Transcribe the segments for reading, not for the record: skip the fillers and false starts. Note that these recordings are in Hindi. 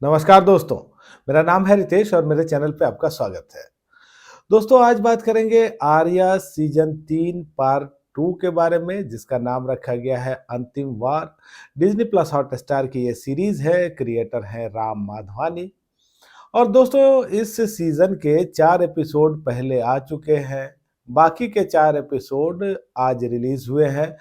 नमस्कार दोस्तों, मेरा नाम है रितेश और मेरे चैनल पे आपका स्वागत है। दोस्तों आज बात करेंगे आर्या सीज़न 3 पार्ट 2 के बारे में जिसका नाम रखा गया है अंतिम वार। डिज़नी प्लस हॉटस्टार की ये सीरीज़ है, क्रिएटर हैं राम माधवानी। और दोस्तों इस सीज़न के 4 एपिसोड पहले आ चुके हैं, बाकी के 4 एपिसोड आज रिलीज़ हुए हैं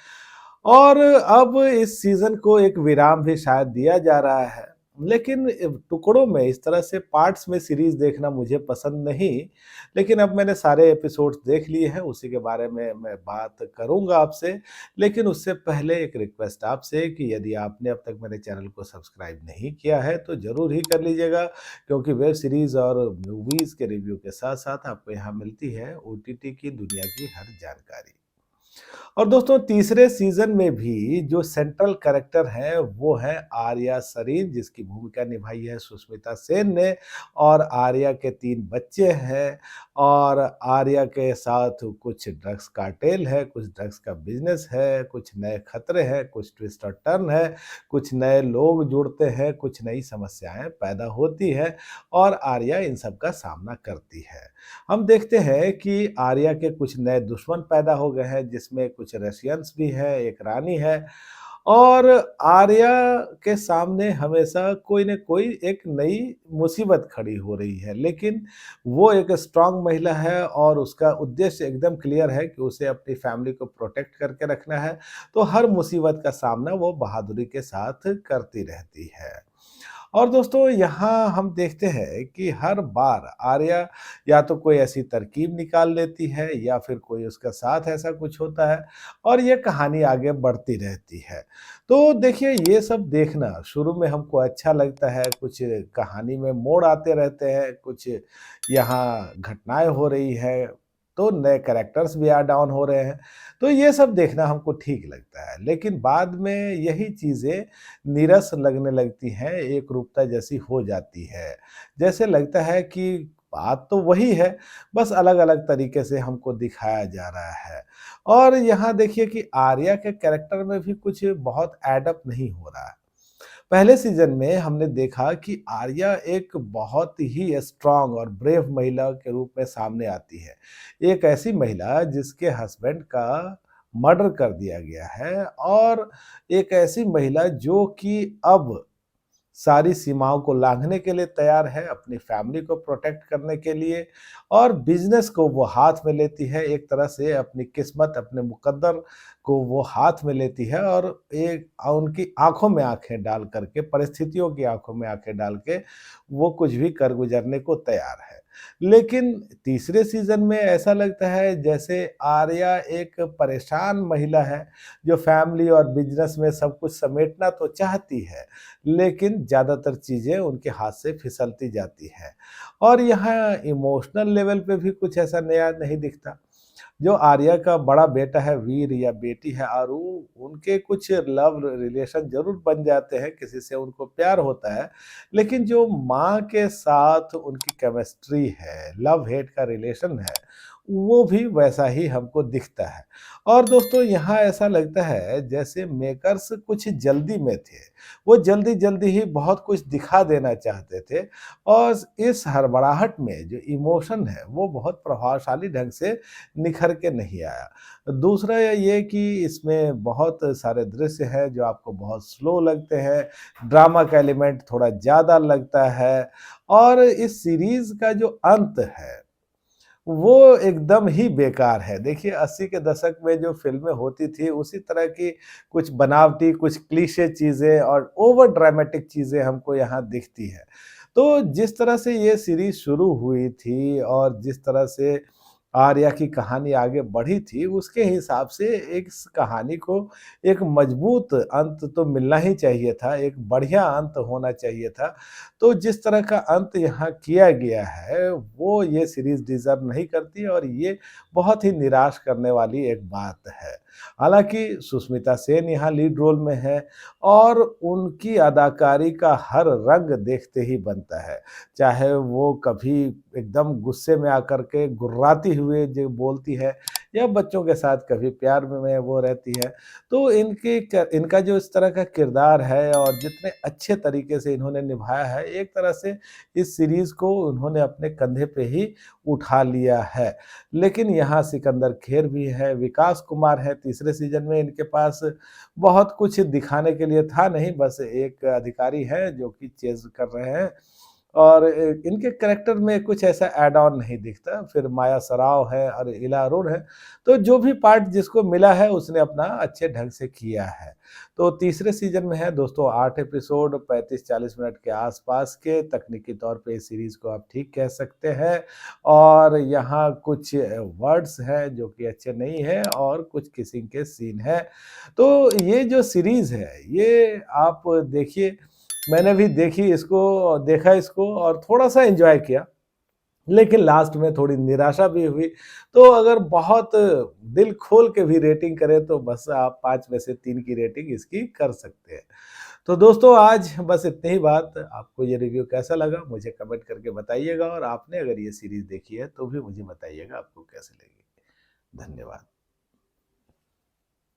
और अब इस सीज़न को एक विराम भी शायद दिया जा रहा है। लेकिन टुकड़ों में इस तरह से पार्ट्स में सीरीज़ देखना मुझे पसंद नहीं, लेकिन अब मैंने सारे एपिसोड्स देख लिए हैं, उसी के बारे में मैं बात करूँगा आपसे। लेकिन उससे पहले एक रिक्वेस्ट आपसे कि यदि आपने अब तक मेरे चैनल को सब्सक्राइब नहीं किया है, तो ज़रूर ही कर लीजिएगा क्योंकि वेब सीरीज़ और मूवीज़ के रिव्यू के साथ-साथ आपको यहाँ मिलती है ओटीटी की दुनिया की हर जानकारी। और दोस्तों तीसरे सीजन में भी जो सेंट्रल कैरेक्टर है वो है आर्या सरीन जिसकी भूमिका निभाई है सुष्मिता सेन ने। और आर्या के 3 बच्चे हैं और आर्या के साथ कुछ ड्रग्स कार्टेल है, कुछ ड्रग्स का बिजनेस है, कुछ नए खतरे हैं, कुछ ट्विस्ट और टर्न है, कुछ नए लोग जुड़ते हैं, कुछ नई समस्याएं पैदा होती है और आर्या इन सब का सामना करती है। हम देखते हैं कि आर्या के कुछ नए दुश्मन पैदा हो गए हैं जिसमें कुछ रशियंस भी हैं, एक रानी है और आर्या के सामने हमेशा कोई न कोई एक नई मुसीबत खड़ी हो रही है। लेकिन वो एक स्ट्रॉन्ग महिला है और उसका उद्देश्य एकदम क्लियर है कि उसे अपनी फैमिली को प्रोटेक्ट करके रखना है, तो हर मुसीबत का सामना वो बहादुरी के साथ करती रहती है। और दोस्तों यहाँ हम देखते हैं कि हर बार आर्या या तो कोई ऐसी तरकीब निकाल लेती है या फिर कोई उसका साथ ऐसा कुछ होता है और ये कहानी आगे बढ़ती रहती है। तो देखिए ये सब देखना शुरू में हमको अच्छा लगता है, कुछ कहानी में मोड़ आते रहते हैं, कुछ यहाँ घटनाएँ हो रही है, तो नए कैरेक्टर्स भी ऐड ऑन हो रहे हैं, तो ये सब देखना हमको ठीक लगता है। लेकिन बाद में यही चीज़ें नीरस लगने लगती हैं, एकरूपता जैसी हो जाती है। जैसे लगता है कि बात तो वही है, बस अलग-अलग तरीके से हमको दिखाया जा रहा है। और यहाँ देखिए कि आर्या के कैरेक्टर में भी कुछ बहुत ऐड अप नहीं हो रहा है। पहले सीज़न में हमने देखा कि आर्या एक बहुत ही स्ट्रॉन्ग और ब्रेव महिला के रूप में सामने आती है। एक ऐसी महिला जिसके हस्बैंड का मर्डर कर दिया गया है और एक ऐसी महिला जो कि अब सारी सीमाओं को लाँघने के लिए तैयार है, अपनी फैमिली को प्रोटेक्ट करने के लिए और बिज़नेस को वो हाथ में लेती है, एक तरह से अपनी किस्मत, अपने मुकद्दर को वो हाथ में लेती है और एक उनकी आँखों में आँखें डाल कर के, परिस्थितियों की आँखों में आँखें डाल के, वो कुछ भी कर गुज़रने को तैयार है। लेकिन तीसरे सीज़न में ऐसा लगता है जैसे आर्या एक परेशान महिला है, जो फैमिली और बिज़नेस में सब कुछ समेटना तो चाहती है, लेकिन ज़्यादातर चीज़ें उनके हाथ से फिसलती जाती हैं। और यहाँ इमोशनल लेवल पे भी कुछ ऐसा नया नहीं दिखता। जो आर्या का बड़ा बेटा है वीर या बेटी है आरू, उनके कुछ लव रिलेशन ज़रूर बन जाते हैं, किसी से उनको प्यार होता है, लेकिन जो माँ के साथ उनकी केमिस्ट्री है, लव हेट का रिलेशन है, वो भी वैसा ही हमको दिखता है। और दोस्तों यहाँ ऐसा लगता है जैसे मेकर्स कुछ जल्दी में थे। वो जल्दी-जल्दी ही बहुत कुछ दिखा देना चाहते थे और इस हड़बड़ाहट में जो इमोशन है, वो बहुत प्रभावशाली ढंग से निखर के नहीं आया। दूसरा ये कि इसमें बहुत सारे दृश्य हैं जो आपको बहुत स्लो लगते हैं, ड्रामा का एलिमेंट थोड़ा ज़्यादा लगता है और इस सीरीज़ का जो अंत है वो एकदम ही बेकार है। देखिए 80 के दशक में जो फ़िल्में होती थी उसी तरह की कुछ बनावटी, कुछ क्लीशे चीज़ें और ओवर ड्रामेटिक चीज़ें हमको यहाँ दिखती हैं। तो जिस तरह से ये सीरीज़ शुरू हुई थी और जिस तरह से आर्या की कहानी आगे बढ़ी थी, उसके हिसाब से इस कहानी को एक मजबूत अंत तो मिलना ही चाहिए था, एक बढ़िया अंत होना चाहिए था। तो जिस तरह का अंत यहाँ किया गया है, वो ये सीरीज़ डिज़र्व नहीं करती और ये बहुत ही निराश करने वाली एक बात है। हालाँकि सुष्मिता सेन यहाँ लीड रोल में है और उनकी अदाकारी का हर रंग देखते ही बनता है। चाहे वो कभी एकदम गुस्से में आकर के गुर्राती हुए जो बोलती है या बच्चों के साथ कभी प्यार में वो रहती है। तो इनका जो इस तरह का किरदार है और जितने अच्छे तरीके से इन्होंने निभाया है, एक तरह से इस सीरीज़ को उन्होंने अपने कंधे पे ही उठा लिया है। लेकिन यहाँ सिकंदर खेर भी है, विकास कुमार है, तीसरे सीज़न में इनके पास बहुत कुछ दिखाने के लिए था नहीं, बस एक अधिकारी है जो कि चेज़ कर रहे हैं और इनके कैरेक्टर में कुछ ऐसा ऐड ऑन नहीं दिखता। फिर माया सराव है और इला अरुण है, तो जो भी पार्ट जिसको मिला है उसने अपना अच्छे ढंग से किया है। तो तीसरे सीज़न में है दोस्तों 8 एपिसोड 35-40 मिनट के आस-पास के, तकनीकी तौर पे इस सीरीज़ को आप ठीक कह सकते हैं और यहाँ कुछ वर्ड्स हैं जो कि अच्छे नहीं हैं और कुछ किसिंग के सीन हैं। तो ये जो सीरीज़ है, ये आप देखिए, मैंने भी देखा इसको और थोड़ा-सा एन्जॉय किया, लेकिन लास्ट में थोड़ी निराशा भी हुई। तो अगर बहुत दिल खोल के भी रेटिंग करें तो बस आप 5 में से 3 की रेटिंग इसकी कर सकते हैं। तो दोस्तों आज बस इतनी ही बात। आपको ये रिव्यू कैसा लगा मुझे कमेंट करके बताइएगा और आपने अगर ये सीरीज़ देखी है तो भी मुझे बताइएगा आपको कैसी लगी। धन्यवाद।